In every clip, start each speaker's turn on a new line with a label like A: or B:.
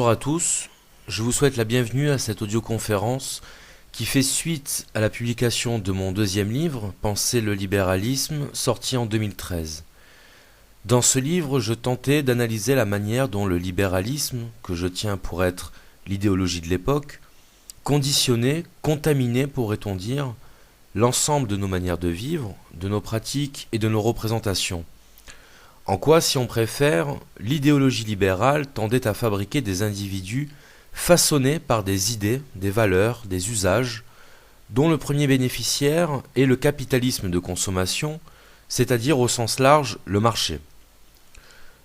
A: Bonjour à tous, je vous souhaite la bienvenue à cette audioconférence qui fait suite à la publication de mon deuxième livre, Penser le libéralisme, sorti en 2013. Dans ce livre, je tentais d'analyser la manière dont le libéralisme, que je tiens pour être l'idéologie de l'époque, conditionnait, contaminait, pourrait-on dire, l'ensemble de nos manières de vivre, de nos pratiques et de nos représentations. En quoi, si on préfère, l'idéologie libérale tendait à fabriquer des individus façonnés par des idées, des valeurs, des usages, dont le premier bénéficiaire est le capitalisme de consommation, c'est-à-dire au sens large le marché.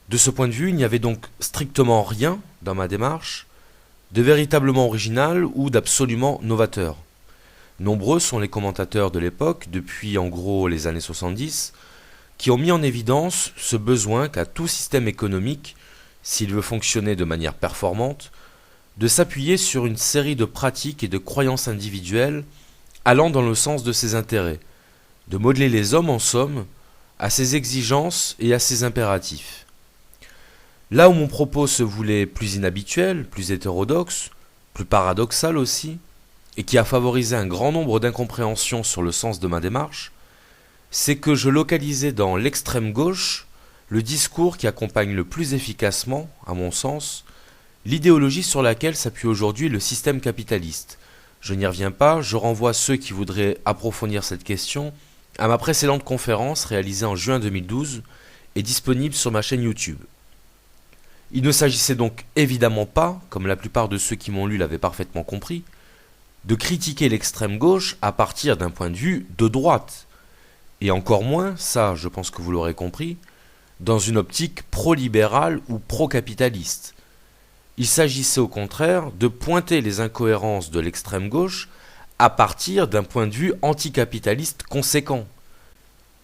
A: De ce point de vue, il n'y avait donc strictement rien dans ma démarche de véritablement original ou d'absolument novateur. Nombreux sont les commentateurs de l'époque, depuis en gros les années 70, qui ont mis en évidence ce besoin qu'a tout système économique, s'il veut fonctionner de manière performante, de s'appuyer sur une série de pratiques et de croyances individuelles allant dans le sens de ses intérêts, de modeler les hommes en somme à ses exigences et à ses impératifs. Là où mon propos se voulait plus inhabituel, plus hétérodoxe, plus paradoxal aussi, et qui a favorisé un grand nombre d'incompréhensions sur le sens de ma démarche, c'est que je localisais dans l'extrême gauche le discours qui accompagne le plus efficacement, à mon sens, l'idéologie sur laquelle s'appuie aujourd'hui le système capitaliste. Je n'y reviens pas, je renvoie ceux qui voudraient approfondir cette question à ma précédente conférence réalisée en juin 2012 et disponible sur ma chaîne YouTube. Il ne s'agissait donc évidemment pas, comme la plupart de ceux qui m'ont lu l'avaient parfaitement compris, de critiquer l'extrême gauche à partir d'un point de vue de droite, et encore moins, ça je pense que vous l'aurez compris, dans une optique pro-libérale ou pro-capitaliste. Il s'agissait au contraire de pointer les incohérences de l'extrême gauche à partir d'un point de vue anticapitaliste conséquent,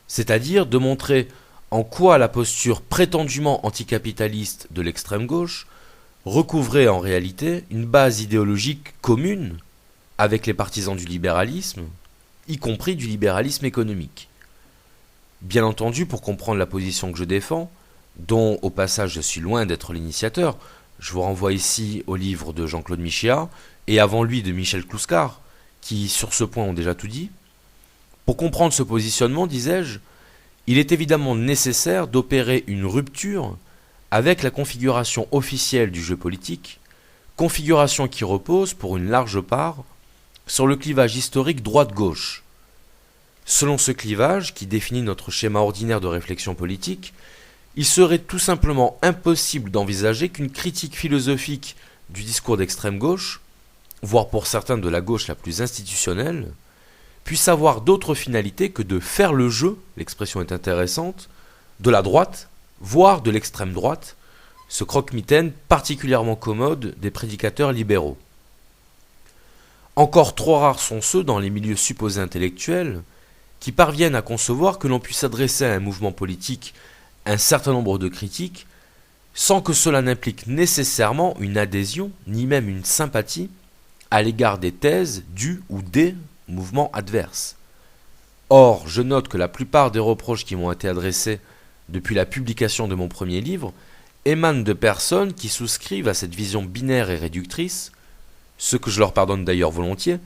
A: c'est-à-dire de montrer en quoi la posture prétendument anticapitaliste de l'extrême gauche recouvrait en réalité une base idéologique commune avec les partisans du libéralisme, y compris du libéralisme économique. Bien entendu, pour comprendre la position que je défends, dont au passage je suis loin d'être l'initiateur, je vous renvoie ici au livre de Jean-Claude Michéa et avant lui de Michel Clouscar, qui sur ce point ont déjà tout dit. Pour comprendre ce positionnement, disais-je, il est évidemment nécessaire d'opérer une rupture avec la configuration officielle du jeu politique, configuration qui repose pour une large part sur le clivage historique droite-gauche. Selon ce clivage, qui définit notre schéma ordinaire de réflexion politique, il serait tout simplement impossible d'envisager qu'une critique philosophique du discours d'extrême gauche, voire pour certains de la gauche la plus institutionnelle, puisse avoir d'autre finalité que de faire le jeu, l'expression est intéressante, de la droite, voire de l'extrême droite, ce croque-mitaine particulièrement commode des prédicateurs libéraux. Encore trop rares sont ceux dans les milieux supposés intellectuels qui parviennent à concevoir que l'on puisse adresser à un mouvement politique un certain nombre de critiques sans que cela n'implique nécessairement une adhésion, ni même une sympathie, à l'égard des thèses du ou des mouvements adverses. Or, je note que la plupart des reproches qui m'ont été adressés depuis la publication de mon premier livre émanent de personnes qui souscrivent à cette vision binaire et réductrice, ce que je leur pardonne d'ailleurs volontiers,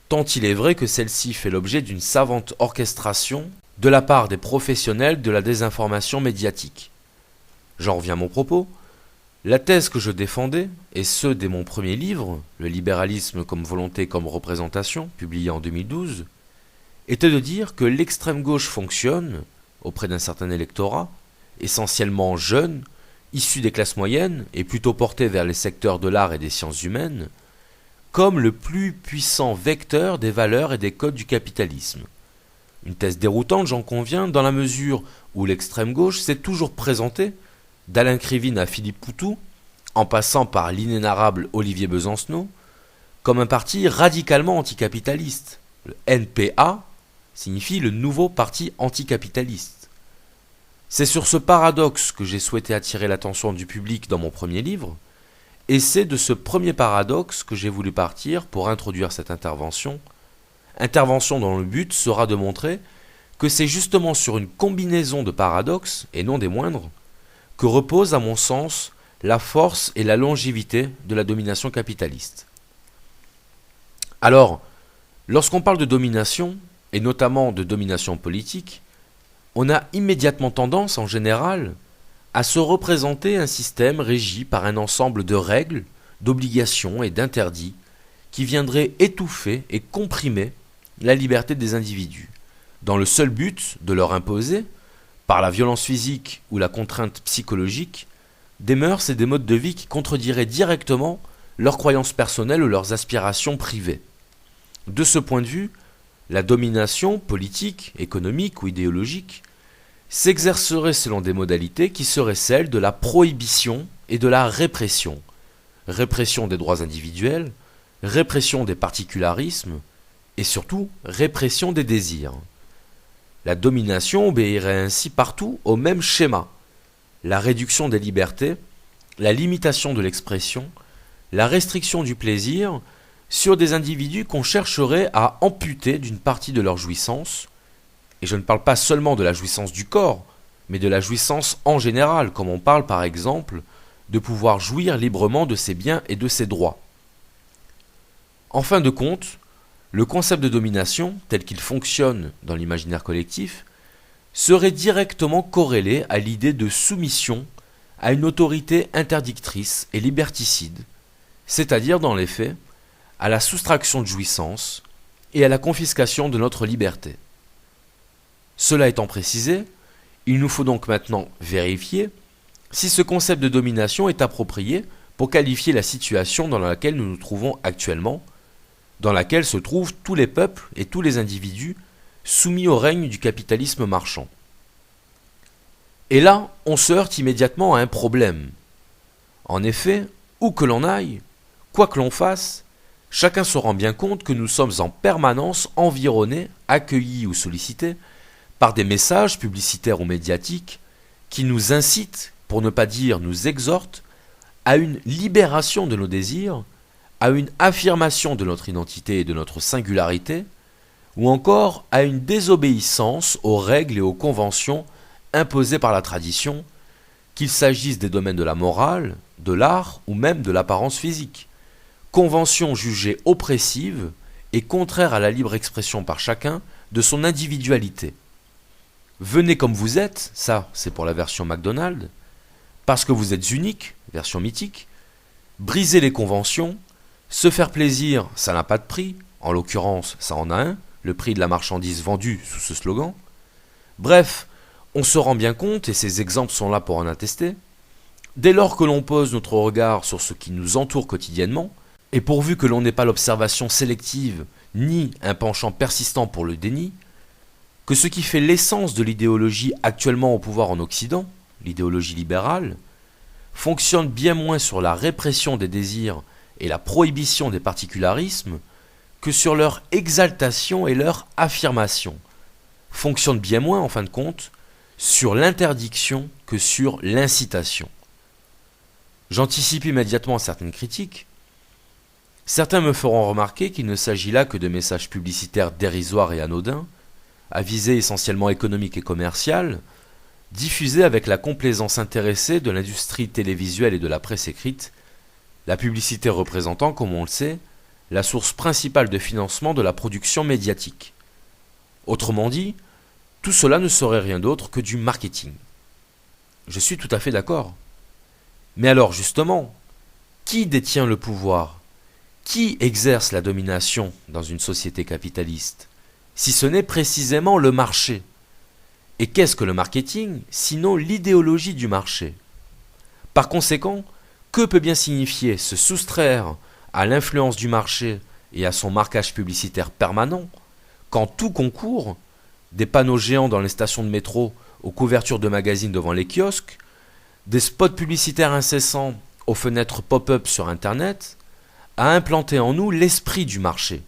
A: tant il est vrai que celle-ci fait l'objet d'une savante orchestration de la part des professionnels de la désinformation médiatique. J'en reviens à mon propos. La thèse que je défendais, et ce dès mon premier livre, Le libéralisme comme volonté comme représentation, publié en 2012, était de dire que l'extrême gauche fonctionne, auprès d'un certain électorat, essentiellement jeune, issu des classes moyennes et plutôt porté vers les secteurs de l'art et des sciences humaines, comme le plus puissant vecteur des valeurs et des codes du capitalisme. Une thèse déroutante, j'en conviens, dans la mesure où l'extrême gauche s'est toujours présentée, d'Alain Krivine à Philippe Poutou, en passant par l'inénarrable Olivier Besancenot, comme un parti radicalement anticapitaliste. Le NPA signifie le nouveau parti anticapitaliste. C'est sur ce paradoxe que j'ai souhaité attirer l'attention du public dans mon premier livre, et c'est de ce premier paradoxe que j'ai voulu partir pour introduire cette intervention dont le but sera de montrer que c'est justement sur une combinaison de paradoxes, et non des moindres, que repose à mon sens la force et la longévité de la domination capitaliste. Alors, lorsqu'on parle de domination, et notamment de domination politique, on a immédiatement tendance, en général, à se représenter un système régi par un ensemble de règles, d'obligations et d'interdits qui viendraient étouffer et comprimer la liberté des individus, dans le seul but de leur imposer, par la violence physique ou la contrainte psychologique, des mœurs et des modes de vie qui contrediraient directement leurs croyances personnelles ou leurs aspirations privées. De ce point de vue, la domination politique, économique ou idéologique s'exercerait selon des modalités qui seraient celles de la prohibition et de la répression. Répression des droits individuels, répression des particularismes et surtout répression des désirs. La domination obéirait ainsi partout au même schéma. La réduction des libertés, la limitation de l'expression, la restriction du plaisir sur des individus qu'on chercherait à amputer d'une partie de leur jouissance. Et je ne parle pas seulement de la jouissance du corps, mais de la jouissance en général, comme on parle par exemple de pouvoir jouir librement de ses biens et de ses droits. En fin de compte, le concept de domination, tel qu'il fonctionne dans l'imaginaire collectif, serait directement corrélé à l'idée de soumission à une autorité interdictrice et liberticide, c'est-à-dire dans les faits, à la soustraction de jouissance et à la confiscation de notre liberté. Cela étant précisé, il nous faut donc maintenant vérifier si ce concept de domination est approprié pour qualifier la situation dans laquelle nous nous trouvons actuellement, dans laquelle se trouvent tous les peuples et tous les individus soumis au règne du capitalisme marchand. Et là, on se heurte immédiatement à un problème. En effet, où que l'on aille, quoi que l'on fasse, chacun se rend bien compte que nous sommes en permanence environnés, accueillis ou sollicités par des messages publicitaires ou médiatiques qui nous incitent, pour ne pas dire nous exhortent, à une libération de nos désirs, à une affirmation de notre identité et de notre singularité, ou encore à une désobéissance aux règles et aux conventions imposées par la tradition, qu'il s'agisse des domaines de la morale, de l'art ou même de l'apparence physique. Conventions jugées oppressives et contraires à la libre expression par chacun de son individualité. Venez comme vous êtes, ça c'est pour la version McDonald's, parce que vous êtes unique, version mythique, briser les conventions, se faire plaisir, ça n'a pas de prix, en l'occurrence ça en a un, le prix de la marchandise vendue sous ce slogan. Bref, on se rend bien compte, et ces exemples sont là pour en attester, dès lors que l'on pose notre regard sur ce qui nous entoure quotidiennement, et pourvu que l'on n'ait pas l'observation sélective, ni un penchant persistant pour le déni, que ce qui fait l'essence de l'idéologie actuellement au pouvoir en Occident, l'idéologie libérale, fonctionne bien moins sur la répression des désirs et la prohibition des particularismes que sur leur exaltation et leur affirmation, fonctionne bien moins en fin de compte sur l'interdiction que sur l'incitation. J'anticipe immédiatement certaines critiques. Certains me feront remarquer qu'il ne s'agit là que de messages publicitaires dérisoires et anodins, à visée essentiellement économique et commerciale, diffusés avec la complaisance intéressée de l'industrie télévisuelle et de la presse écrite, la publicité représentant, comme on le sait, la source principale de financement de la production médiatique. Autrement dit, tout cela ne serait rien d'autre que du marketing. Je suis tout à fait d'accord. Mais alors justement, qui détient le pouvoir ? Qui exerce la domination dans une société capitaliste, si ce n'est précisément le marché ? Et qu'est-ce que le marketing, sinon l'idéologie du marché ? Par conséquent, que peut bien signifier se soustraire à l'influence du marché et à son marquage publicitaire permanent, quand tout concourt, des panneaux géants dans les stations de métro aux couvertures de magazines devant les kiosques, des spots publicitaires incessants aux fenêtres pop-up sur Internet, à implanter en nous l'esprit du marché.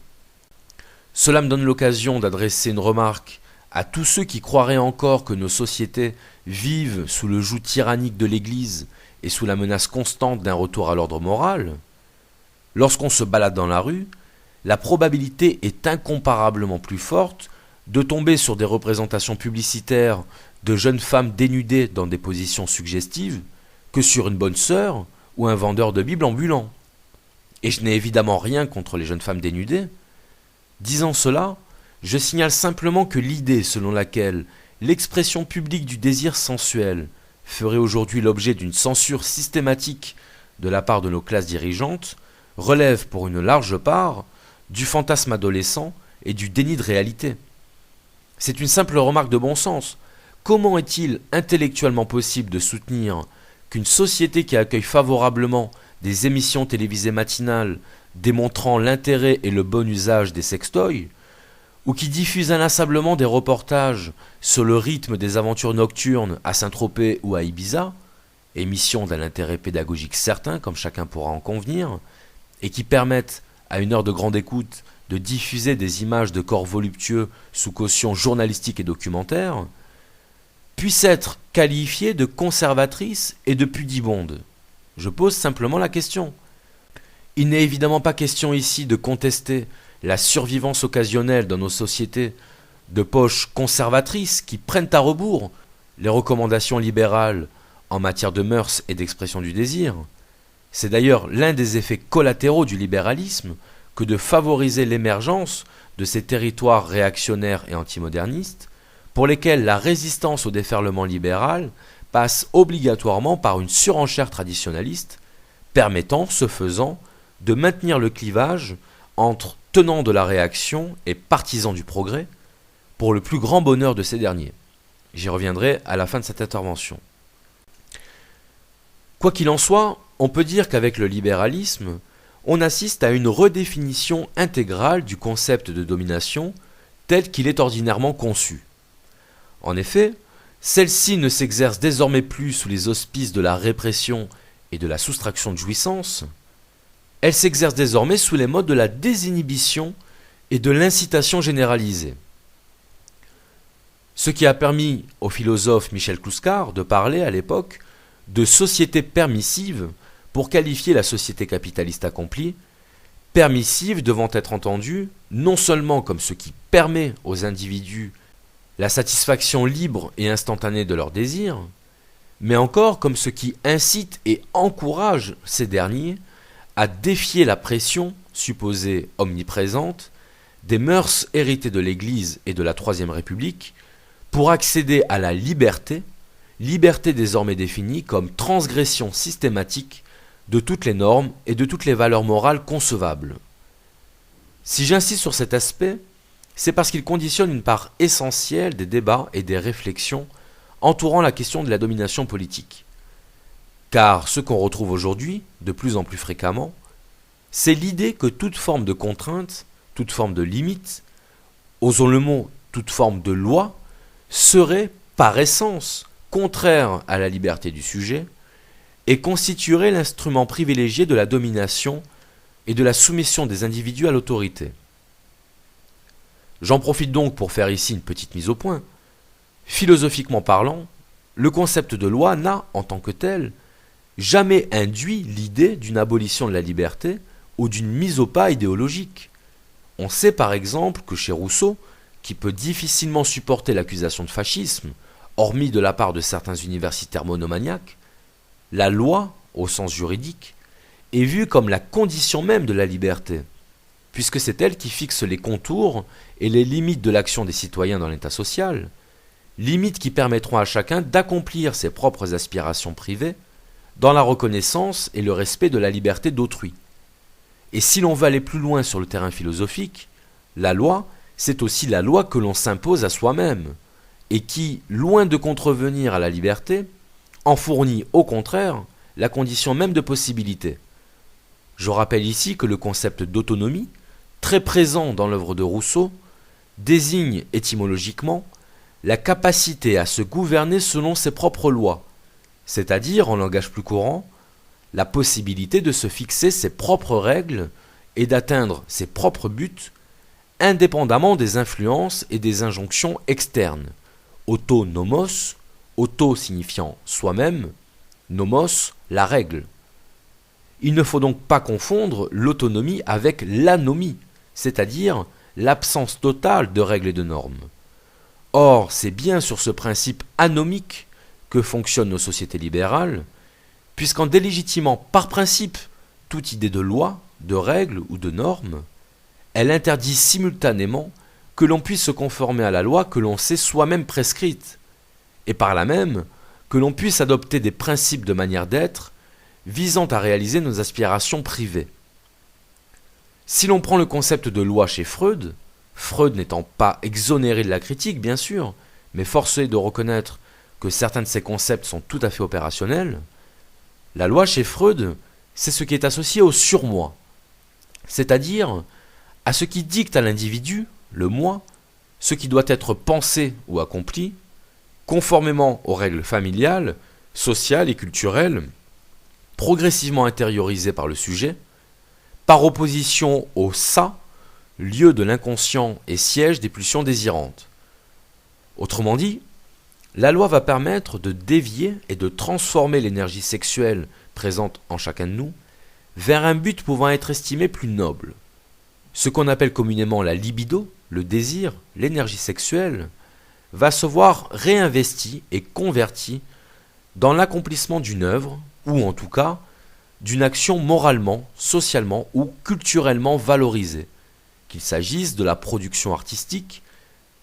A: Cela me donne l'occasion d'adresser une remarque à tous ceux qui croiraient encore que nos sociétés vivent sous le joug tyrannique de l'Église et sous la menace constante d'un retour à l'ordre moral. Lorsqu'on se balade dans la rue, la probabilité est incomparablement plus forte de tomber sur des représentations publicitaires de jeunes femmes dénudées dans des positions suggestives que sur une bonne sœur ou un vendeur de Bible ambulant. Et je n'ai évidemment rien contre les jeunes femmes dénudées. Disant cela, je signale simplement que l'idée selon laquelle l'expression publique du désir sensuel ferait aujourd'hui l'objet d'une censure systématique de la part de nos classes dirigeantes relève pour une large part du fantasme adolescent et du déni de réalité. C'est une simple remarque de bon sens. Comment est-il intellectuellement possible de soutenir qu'une société qui accueille favorablement des émissions télévisées matinales démontrant l'intérêt et le bon usage des sextoys, ou qui diffuse inlassablement des reportages sur le rythme des aventures nocturnes à Saint-Tropez ou à Ibiza, émissions d'un intérêt pédagogique certain, comme chacun pourra en convenir, et qui permettent, à une heure de grande écoute, de diffuser des images de corps voluptueux sous caution journalistique et documentaire, puisse être qualifiée de conservatrice et de pudibonde. Je pose simplement la question. Il n'est évidemment pas question ici de contester la survivance occasionnelle dans nos sociétés de poches conservatrices qui prennent à rebours les recommandations libérales en matière de mœurs et d'expression du désir. C'est d'ailleurs l'un des effets collatéraux du libéralisme que de favoriser l'émergence de ces territoires réactionnaires et antimodernistes pour lesquels la résistance au déferlement libéral passe obligatoirement par une surenchère traditionnaliste permettant, ce faisant, de maintenir le clivage entre tenants de la réaction et partisans du progrès, pour le plus grand bonheur de ces derniers. J'y reviendrai à la fin de cette intervention. Quoi qu'il en soit, on peut dire qu'avec le libéralisme, on assiste à une redéfinition intégrale du concept de domination tel qu'il est ordinairement conçu. En effet, celle-ci ne s'exerce désormais plus sous les auspices de la répression et de la soustraction de jouissance, elle s'exerce désormais sous les modes de la désinhibition et de l'incitation généralisée. Ce qui a permis au philosophe Michel Clouscar de parler à l'époque de société permissive pour qualifier la société capitaliste accomplie, permissive devant être entendue non seulement comme ce qui permet aux individus la satisfaction libre et instantanée de leurs désirs, mais encore comme ce qui incite et encourage ces derniers à défier la pression, supposée omniprésente, des mœurs héritées de l'Église et de la Troisième République, pour accéder à la liberté, liberté désormais définie comme transgression systématique de toutes les normes et de toutes les valeurs morales concevables. Si j'insiste sur cet aspect, c'est parce qu'il conditionne une part essentielle des débats et des réflexions entourant la question de la domination politique. Car ce qu'on retrouve aujourd'hui, de plus en plus fréquemment, c'est l'idée que toute forme de contrainte, toute forme de limite, osons le mot, toute forme de loi, serait, par essence, contraire à la liberté du sujet et constituerait l'instrument privilégié de la domination et de la soumission des individus à l'autorité. J'en profite donc pour faire ici une petite mise au point. Philosophiquement parlant, le concept de loi n'a, en tant que tel, jamais induit l'idée d'une abolition de la liberté ou d'une mise au pas idéologique. On sait par exemple que chez Rousseau, qui peut difficilement supporter l'accusation de fascisme, hormis de la part de certains universitaires monomaniaques, la loi, au sens juridique, est vue comme la condition même de la liberté, puisque c'est elle qui fixe les contours et les limites de l'action des citoyens dans l'état social, limites qui permettront à chacun d'accomplir ses propres aspirations privées dans la reconnaissance et le respect de la liberté d'autrui. Et si l'on veut aller plus loin sur le terrain philosophique, la loi, c'est aussi la loi que l'on s'impose à soi-même, et qui, loin de contrevenir à la liberté, en fournit au contraire la condition même de possibilité. Je rappelle ici que le concept d'autonomie, très présent dans l'œuvre de Rousseau, désigne étymologiquement la capacité à se gouverner selon ses propres lois, c'est-à-dire, en langage plus courant, la possibilité de se fixer ses propres règles et d'atteindre ses propres buts, indépendamment des influences et des injonctions externes. Autonomos, auto signifiant soi-même, nomos, la règle. Il ne faut donc pas confondre l'autonomie avec l'anomie, c'est-à-dire l'absence totale de règles et de normes. Or, c'est bien sur ce principe anomique que fonctionnent nos sociétés libérales, puisqu'en délégitimant par principe toute idée de loi, de règle ou de norme, elle interdit simultanément que l'on puisse se conformer à la loi que l'on sait soi-même prescrite, et par là même que l'on puisse adopter des principes de manière d'être visant à réaliser nos aspirations privées. Si l'on prend le concept de loi chez Freud, Freud n'étant pas exonéré de la critique bien sûr, mais forcé de reconnaître que certains de ces concepts sont tout à fait opérationnels, la loi chez Freud, c'est ce qui est associé au surmoi, c'est-à-dire à ce qui dicte à l'individu, le moi, ce qui doit être pensé ou accompli, conformément aux règles familiales, sociales et culturelles, progressivement intériorisées par le sujet, par opposition au ça, lieu de l'inconscient et siège des pulsions désirantes. Autrement dit, la loi va permettre de dévier et de transformer l'énergie sexuelle présente en chacun de nous vers un but pouvant être estimé plus noble. Ce qu'on appelle communément la libido, le désir, l'énergie sexuelle, va se voir réinvesti et converti dans l'accomplissement d'une œuvre, ou en tout cas, d'une action moralement, socialement ou culturellement valorisée, qu'il s'agisse de la production artistique,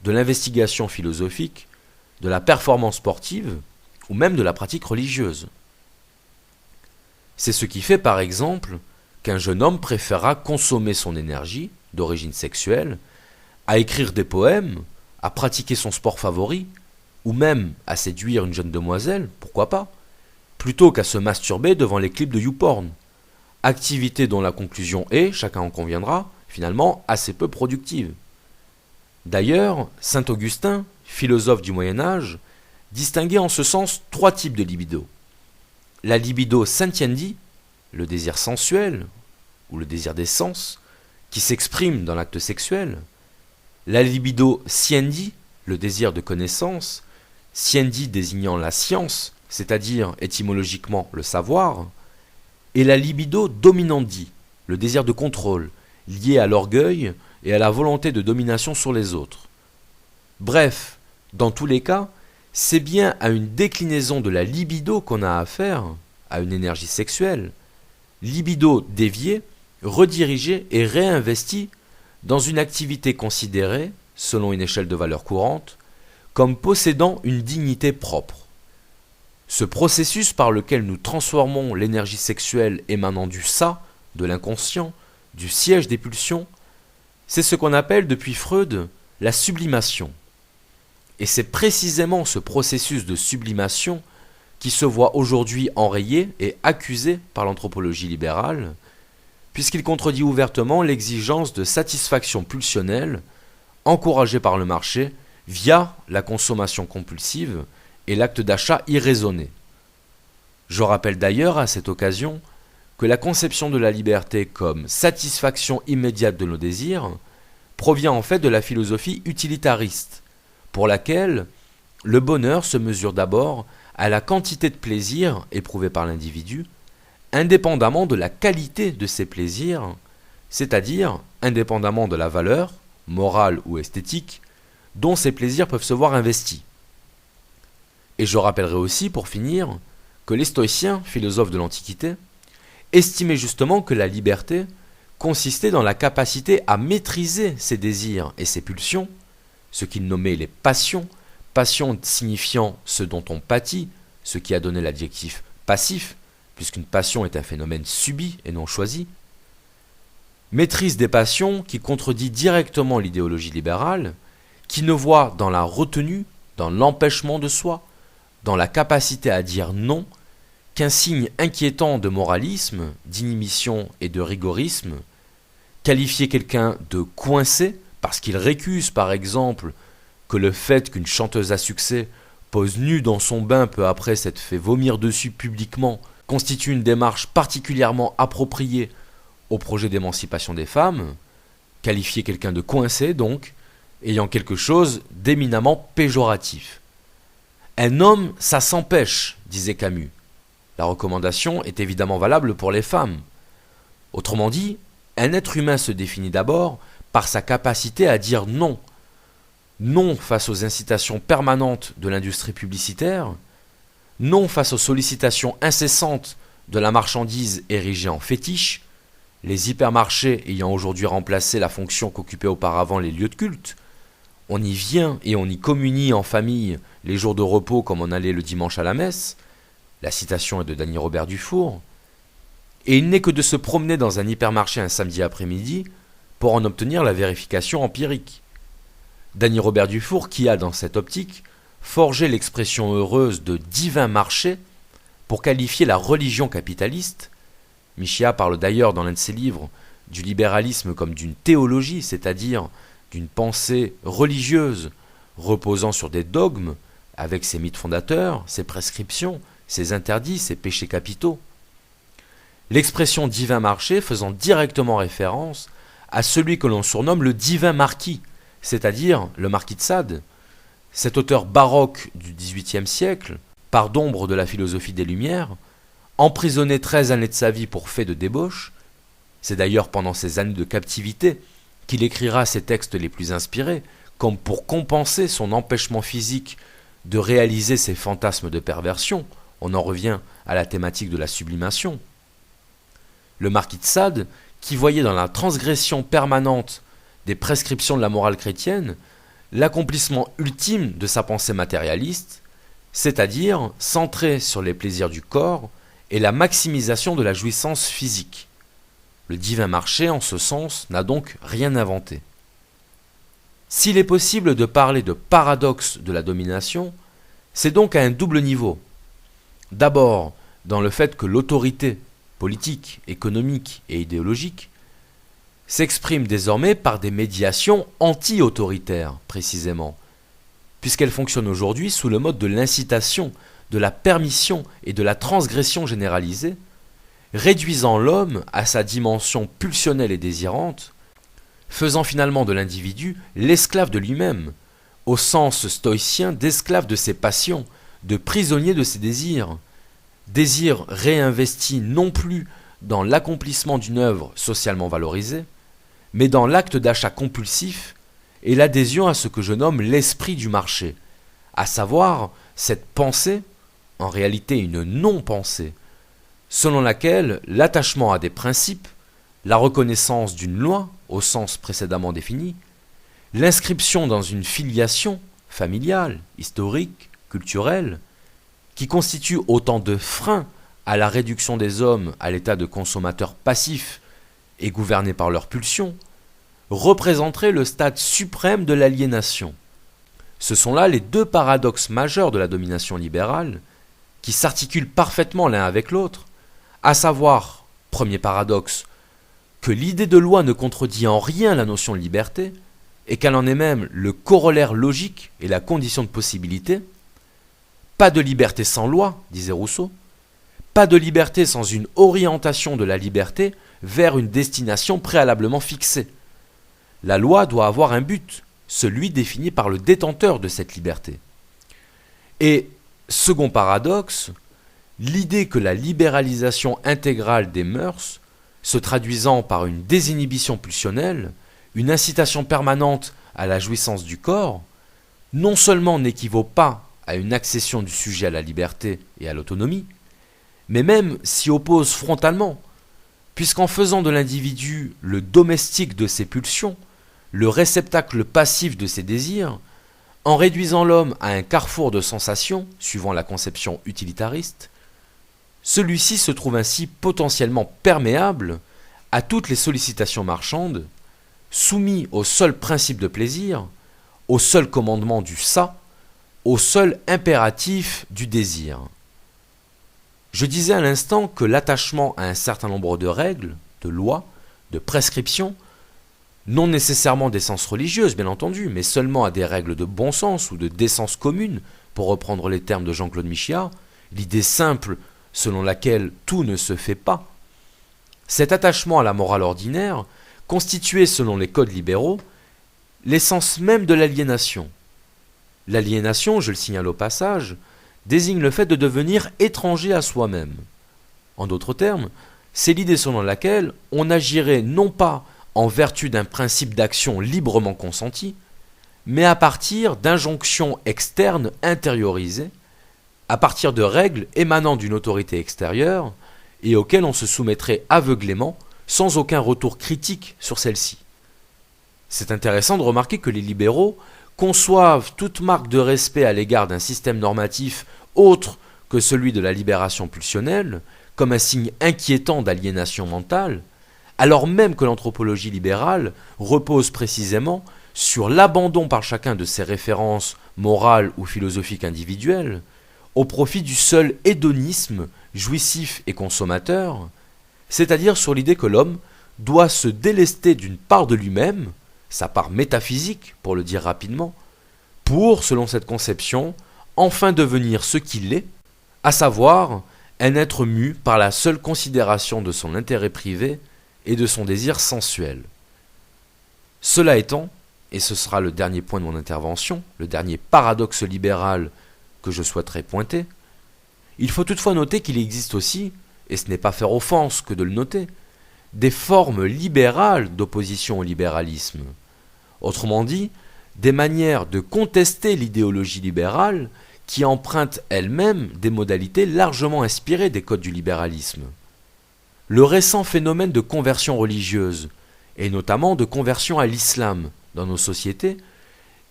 A: de l'investigation philosophique, de la performance sportive ou même de la pratique religieuse. C'est ce qui fait par exemple qu'un jeune homme préférera consommer son énergie, d'origine sexuelle, à écrire des poèmes, à pratiquer son sport favori, ou même à séduire une jeune demoiselle, pourquoi pas, plutôt qu'à se masturber devant les clips de YouPorn, activité dont la conclusion est, chacun en conviendra, finalement assez peu productive. D'ailleurs, saint Augustin, philosophe du Moyen-Âge, distinguait en ce sens 3 types de libido. La libido sentiendi, le désir sensuel, ou le désir des sens, qui s'exprime dans l'acte sexuel. La libido siendi, le désir de connaissance, siendi désignant la science, c'est-à-dire étymologiquement le savoir. Et la libido dominandi, le désir de contrôle, lié à l'orgueil et à la volonté de domination sur les autres. Bref, dans tous les cas, c'est bien à une déclinaison de la libido qu'on a affaire, à une énergie sexuelle, libido déviée, redirigée et réinvestie dans une activité considérée, selon une échelle de valeur courante, comme possédant une dignité propre. Ce processus par lequel nous transformons l'énergie sexuelle émanant du ça, de l'inconscient, du siège des pulsions, c'est ce qu'on appelle depuis Freud la sublimation. Et c'est précisément ce processus de sublimation qui se voit aujourd'hui enrayé et accusé par l'anthropologie libérale, puisqu'il contredit ouvertement l'exigence de satisfaction pulsionnelle encouragée par le marché via la consommation compulsive et l'acte d'achat irraisonné. Je rappelle d'ailleurs à cette occasion que la conception de la liberté comme satisfaction immédiate de nos désirs provient en fait de la philosophie utilitariste, pour laquelle le bonheur se mesure d'abord à la quantité de plaisir éprouvé par l'individu, indépendamment de la qualité de ces plaisirs, c'est-à-dire indépendamment de la valeur, morale ou esthétique, dont ces plaisirs peuvent se voir investis. Et je rappellerai aussi, pour finir, que les stoïciens, philosophes de l'Antiquité, estimaient justement que la liberté consistait dans la capacité à maîtriser ses désirs et ses pulsions, ce qu'ils nommaient les passions, passion signifiant ce dont on pâtit, ce qui a donné l'adjectif passif, puisqu'une passion est un phénomène subi et non choisi. Maîtrise des passions qui contredit directement l'idéologie libérale, qui ne voit dans la retenue, dans l'empêchement de soi, dans la capacité à dire non, qu'un signe inquiétant de moralisme, d'inhibition et de rigorisme, qualifier quelqu'un de coincé parce qu'il récuse par exemple que le fait qu'une chanteuse à succès pose nue dans son bain peu après s'être fait vomir dessus publiquement constitue une démarche particulièrement appropriée au projet d'émancipation des femmes, qualifier quelqu'un de coincé donc, ayant quelque chose d'éminemment péjoratif. Un homme, ça s'empêche, disait Camus. La recommandation est évidemment valable pour les femmes. Autrement dit, un être humain se définit d'abord par sa capacité à dire non. Non face aux incitations permanentes de l'industrie publicitaire, non face aux sollicitations incessantes de la marchandise érigée en fétiche, les hypermarchés ayant aujourd'hui remplacé la fonction qu'occupaient auparavant les lieux de culte. On y vient et on y communie en famille les jours de repos comme on allait le dimanche à la messe. La citation est de Danny Robert Dufour. Et il n'est que de se promener dans un hypermarché un samedi après-midi pour en obtenir la vérification empirique. Danny Robert Dufour qui a, dans cette optique, forgé l'expression heureuse de divin marché pour qualifier la religion capitaliste. Michéa parle d'ailleurs dans l'un de ses livres du libéralisme comme d'une théologie, c'est-à-dire d'une pensée religieuse reposant sur des dogmes, avec ses mythes fondateurs, ses prescriptions, ses interdits, ses péchés capitaux. L'expression divin marché faisant directement référence à celui que l'on surnomme le divin marquis, c'est-à-dire le marquis de Sade, cet auteur baroque du XVIIIe siècle, part d'ombre de la philosophie des Lumières, emprisonné 13 années de sa vie pour fait de débauche. C'est d'ailleurs pendant ces années de captivité qu'il écrira ses textes les plus inspirés, comme pour compenser son empêchement physique de réaliser ses fantasmes de perversion. On en revient à la thématique de la sublimation. Le marquis de Sade, qui voyait dans la transgression permanente des prescriptions de la morale chrétienne l'accomplissement ultime de sa pensée matérialiste, c'est-à-dire centré sur les plaisirs du corps et la maximisation de la jouissance physique. Le divin marché, en ce sens, n'a donc rien inventé. S'il est possible de parler de paradoxe de la domination, c'est donc à un double niveau. D'abord, dans le fait que l'autorité politique, économique et idéologique s'exprime désormais par des médiations anti-autoritaires, précisément, puisqu'elle fonctionne aujourd'hui sous le mode de l'incitation, de la permission et de la transgression généralisée, réduisant l'homme à sa dimension pulsionnelle et désirante, faisant finalement de l'individu l'esclave de lui-même, au sens stoïcien d'esclave de ses passions, de prisonnier de ses désirs, désirs réinvestis non plus dans l'accomplissement d'une œuvre socialement valorisée, mais dans l'acte d'achat compulsif et l'adhésion à ce que je nomme l'esprit du marché, à savoir cette pensée, en réalité une non-pensée, selon laquelle l'attachement à des principes, la reconnaissance d'une loi au sens précédemment défini, l'inscription dans une filiation familiale, historique, culturelle, qui constitue autant de freins à la réduction des hommes à l'état de consommateurs passifs et gouvernés par leurs pulsions, représenterait le stade suprême de l'aliénation. Ce sont là les deux paradoxes majeurs de la domination libérale, qui s'articulent parfaitement l'un avec l'autre, à savoir, premier paradoxe, que l'idée de loi ne contredit en rien la notion de liberté, et qu'elle en est même le corollaire logique et la condition de possibilité. Pas de liberté sans loi, disait Rousseau, pas de liberté sans une orientation de la liberté vers une destination préalablement fixée. La loi doit avoir un but, celui défini par le détenteur de cette liberté. Et, second paradoxe, l'idée que la libéralisation intégrale des mœurs, se traduisant par une désinhibition pulsionnelle, une incitation permanente à la jouissance du corps, non seulement n'équivaut pas à une accession du sujet à la liberté et à l'autonomie, mais même s'y oppose frontalement, puisqu'en faisant de l'individu le domestique de ses pulsions, le réceptacle passif de ses désirs, en réduisant l'homme à un carrefour de sensations, suivant la conception utilitariste, celui-ci se trouve ainsi potentiellement perméable à toutes les sollicitations marchandes, soumis au seul principe de plaisir, au seul commandement du ça, au seul impératif du désir. Je disais à l'instant que l'attachement à un certain nombre de règles, de lois, de prescriptions, non nécessairement d'essence religieuse bien entendu, mais seulement à des règles de bon sens ou de décence commune, pour reprendre les termes de Jean-Claude Michéa, l'idée simple selon laquelle tout ne se fait pas. Cet attachement à la morale ordinaire constituait, selon les codes libéraux, l'essence même de l'aliénation. L'aliénation, je le signale au passage, désigne le fait de devenir étranger à soi-même. En d'autres termes, c'est l'idée selon laquelle on agirait non pas en vertu d'un principe d'action librement consenti, mais à partir d'injonctions externes intériorisées, à partir de règles émanant d'une autorité extérieure et auxquelles on se soumettrait aveuglément sans aucun retour critique sur celles-ci. C'est intéressant de remarquer que les libéraux conçoivent toute marque de respect à l'égard d'un système normatif autre que celui de la libération pulsionnelle comme un signe inquiétant d'aliénation mentale, alors même que l'anthropologie libérale repose précisément sur l'abandon par chacun de ses références morales ou philosophiques individuelles, au profit du seul hédonisme jouissif et consommateur, c'est-à-dire sur l'idée que l'homme doit se délester d'une part de lui-même, sa part métaphysique pour le dire rapidement, pour, selon cette conception, enfin devenir ce qu'il est, à savoir un être mu par la seule considération de son intérêt privé et de son désir sensuel. Cela étant, et ce sera le dernier point de mon intervention, le dernier paradoxe libéral que je souhaiterais pointer, il faut toutefois noter qu'il existe aussi, et ce n'est pas faire offense que de le noter, des formes libérales d'opposition au libéralisme. Autrement dit, des manières de contester l'idéologie libérale qui empruntent elles-mêmes des modalités largement inspirées des codes du libéralisme. Le récent phénomène de conversion religieuse, et notamment de conversion à l'islam dans nos sociétés,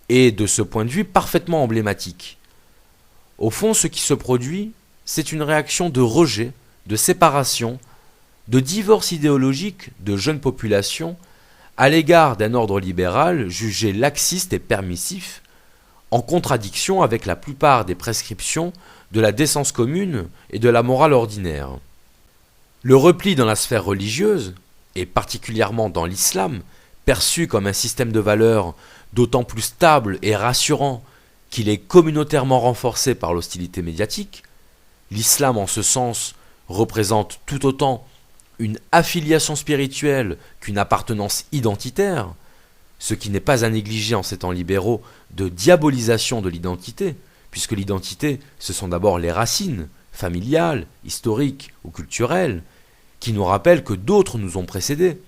A: est de ce point de vue parfaitement emblématique. Au fond, ce qui se produit, c'est une réaction de rejet, de séparation, de divorce idéologique de jeunes populations à l'égard d'un ordre libéral jugé laxiste et permissif, en contradiction avec la plupart des prescriptions de la décence commune et de la morale ordinaire. Le repli dans la sphère religieuse, et particulièrement dans l'islam, perçu comme un système de valeurs d'autant plus stable et rassurant qu'il est communautairement renforcé par l'hostilité médiatique, l'islam en ce sens représente tout autant une affiliation spirituelle qu'une appartenance identitaire, ce qui n'est pas à négliger en ces temps libéraux de diabolisation de l'identité, puisque l'identité, ce sont d'abord les racines, familiales, historiques ou culturelles, qui nous rappellent que d'autres nous ont précédés,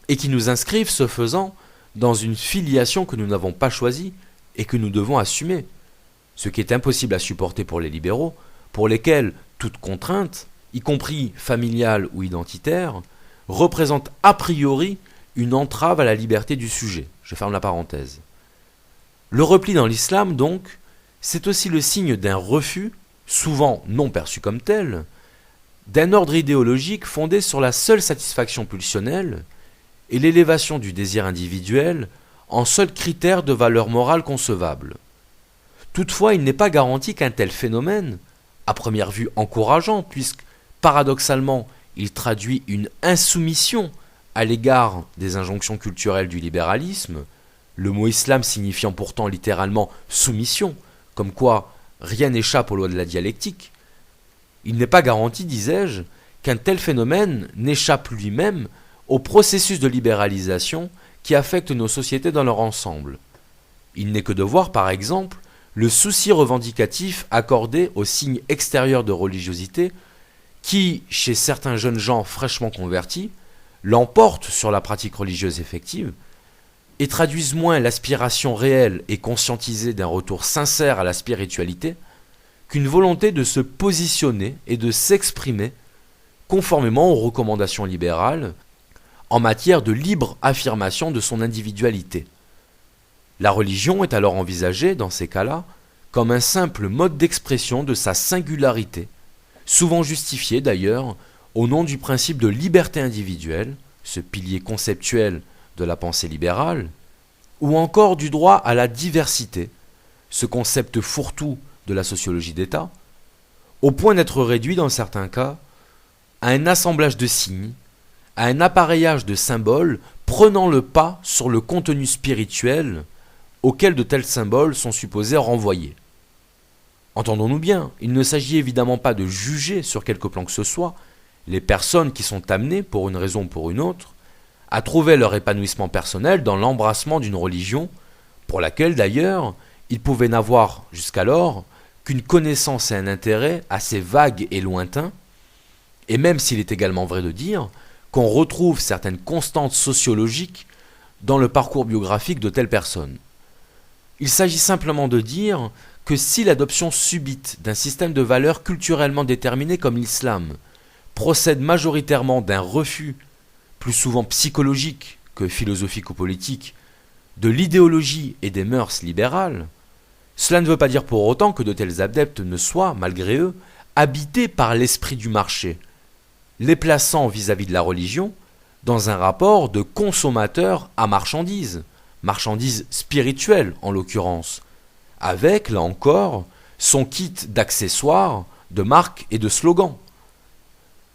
A: et qui nous inscrivent, ce faisant, dans une filiation que nous n'avons pas choisie et que nous devons assumer, ce qui est impossible à supporter pour les libéraux, pour lesquels toute contrainte, y compris familiale ou identitaire, représente a priori une entrave à la liberté du sujet. Je ferme la parenthèse. Le repli dans l'islam, donc, c'est aussi le signe d'un refus, souvent non perçu comme tel, d'un ordre idéologique fondé sur la seule satisfaction pulsionnelle et l'élévation du désir individuel en seul critère de valeur morale concevable. Toutefois, il n'est pas garanti qu'un tel phénomène, à première vue encourageant, puisque, paradoxalement, il traduit une insoumission à l'égard des injonctions culturelles du libéralisme, le mot islam signifiant pourtant littéralement soumission, comme quoi rien n'échappe aux lois de la dialectique. Il n'est pas garanti, disais-je, qu'un tel phénomène n'échappe lui-même au processus de libéralisation qui affecte nos sociétés dans leur ensemble. Il n'est que de voir, par exemple, le souci revendicatif accordé aux signes extérieurs de religiosité qui, chez certains jeunes gens fraîchement convertis, l'emportent sur la pratique religieuse effective et traduisent moins l'aspiration réelle et conscientisée d'un retour sincère à la spiritualité qu'une volonté de se positionner et de s'exprimer conformément aux recommandations libérales en matière de libre affirmation de son individualité. La religion est alors envisagée, dans ces cas-là, comme un simple mode d'expression de sa singularité, souvent justifié d'ailleurs au nom du principe de liberté individuelle, ce pilier conceptuel de la pensée libérale, ou encore du droit à la diversité, ce concept fourre-tout de la sociologie d'État, au point d'être réduit dans certains cas à un assemblage de signes, à un appareillage de symboles prenant le pas sur le contenu spirituel auquel de tels symboles sont supposés renvoyer. Entendons-nous bien, il ne s'agit évidemment pas de juger sur quelque plan que ce soit les personnes qui sont amenées, pour une raison ou pour une autre, à trouver leur épanouissement personnel dans l'embrassement d'une religion, pour laquelle d'ailleurs ils pouvaient n'avoir jusqu'alors qu'une connaissance et un intérêt assez vagues et lointains, et même s'il est également vrai de dire qu'on retrouve certaines constantes sociologiques dans le parcours biographique de telles personnes. Il s'agit simplement de dire que si l'adoption subite d'un système de valeurs culturellement déterminé comme l'islam procède majoritairement d'un refus, plus souvent psychologique que philosophique ou politique, de l'idéologie et des mœurs libérales, cela ne veut pas dire pour autant que de tels adeptes ne soient, malgré eux, habités par l'esprit du marché, les plaçant vis-à-vis de la religion dans un rapport de consommateur à marchandise, marchandise spirituelle en l'occurrence, avec, là encore, son kit d'accessoires, de marques et de slogans.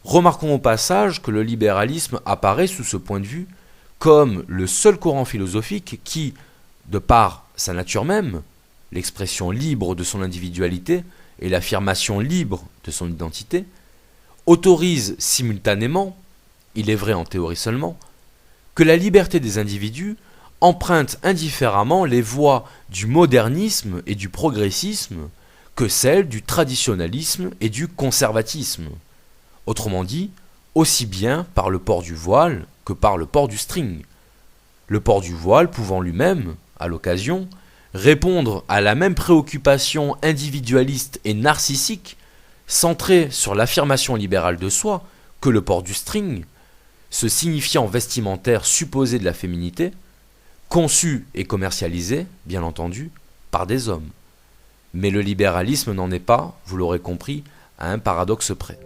A: Remarquons au passage que le libéralisme apparaît sous ce point de vue comme le seul courant philosophique qui, de par sa nature même, l'expression libre de son individualité et l'affirmation libre de son identité, autorise simultanément, il est vrai en théorie seulement, que la liberté des individus emprunte indifféremment les voies du modernisme et du progressisme que celles du traditionnalisme et du conservatisme. Autrement dit, aussi bien par le port du voile que par le port du string. Le port du voile pouvant lui-même, à l'occasion, répondre à la même préoccupation individualiste et narcissique, centrée sur l'affirmation libérale de soi, que le port du string, ce signifiant vestimentaire supposé de la féminité, conçu et commercialisé, bien entendu, par des hommes. Mais le libéralisme n'en est pas, vous l'aurez compris, à un paradoxe près.